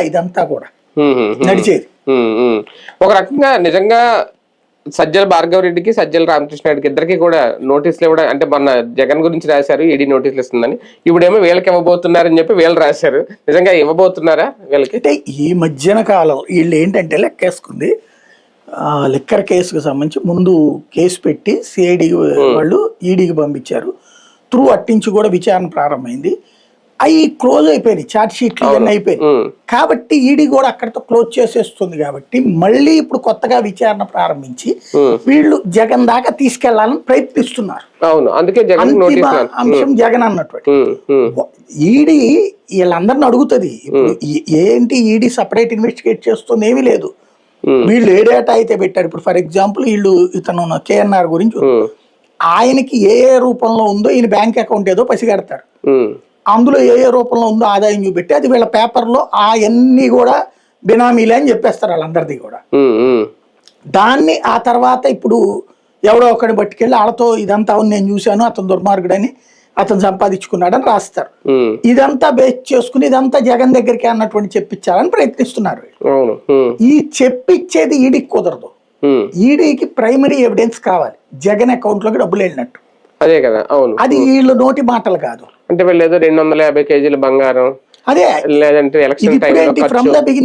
ఇదంతా కూడా నడిచేది. ఒక రకంగా నిజంగా సజ్జల భార్గవరెడ్డికి సజ్జల రామకృష్ణారెడ్డికి ఇద్దరికి కూడా నోటీసులు ఇవ్వడం, అంటే మొన్న జగన్ గురించి రాశారు ఈడీ నోటీసులు ఇస్తుందని, ఇప్పుడేమో వీళ్ళకి ఇవ్వబోతున్నారని చెప్పి వీళ్ళు రాశారు. నిజంగా ఇవ్వబోతున్నారా వీళ్ళకి? అంటే ఈ మధ్యన కాలం వీళ్ళు ఏంటంటే లెక్కేసుకుంది, లిక్కర్ కేసుకు సంబంధించి ముందు కేసు పెట్టి సిఐడి వాళ్ళు ఈడీకి పంపించారు. త్రూ అట్టించి కూడా విచారణ ప్రారంభమైంది. అవి క్లోజ్ అయిపోయినాయి, ఛార్జ్ షీట్లు ఇవన్నీ అయిపోయినాయి. కాబట్టి ఈడీ కూడా అక్కడితో క్లోజ్ చేసేస్తుంది. కాబట్టి మళ్ళీ ఇప్పుడు కొత్తగా విచారణ ప్రారంభించి వీళ్ళు జగన్ దాకా తీసుకెళ్లాలని ప్రయత్నిస్తున్నారు. అంతిమ అంశం జగన్ అన్నటువంటి. ఈడీ వీళ్ళందరిని అడుగుతుంది ఇప్పుడు, ఏంటి ఈడీ సపరేట్ ఇన్వెస్టిగేట్ చేస్తుంది, ఏమీ లేదు. వీళ్ళు ఏ డేటా అయితే పెట్టారు, ఇప్పుడు ఫర్ ఎగ్జాంపుల్ వీళ్ళు ఇతను కేఎన్ఆర్ గురించి ఆయనకి ఏ రూపంలో ఉందో ఈయన బ్యాంక్ అకౌంట్ ఏదో పసిగడతారు, అందులో ఏ రూపంలో ఉందో ఆదాయం చూపెట్టి అది వీళ్ళ పేపర్లో అవన్నీ కూడా బినామీలే అని చెప్పేస్తారు వాళ్ళందరిది కూడా. దాన్ని ఆ తర్వాత ఇప్పుడు ఎవడో ఒకరిని పట్టుకెళ్ళి వాళ్ళతో ఇదంతా నేను చూశాను, అతను దుర్మార్గుడని, అతను సంపాదించుకున్నాడని రాస్తారు. ఇదంతా బేస్ చేసుకుని ఇదంతా జగన్ దగ్గరికి అన్నటువంటి చెప్పించాలని ప్రయత్నిస్తున్నారు. ఈ చెప్పిచ్చేది ఈడీకి కుదరదు. ఈడీకి ప్రైమరీ ఎవిడెన్స్ కావాలి, జగన్ అకౌంట్ లోకి డబ్బులు వెళ్ళినట్టు. అదే కదా, అవును. అది వీళ్ళు నోటి మాటలు కాదు. అంటే వీళ్ళు ఏదో 250 కేజీల బంగారం, అదే లేదంటే ఎలక్షన్ ఫ్రమ్ ద బిగినింగ్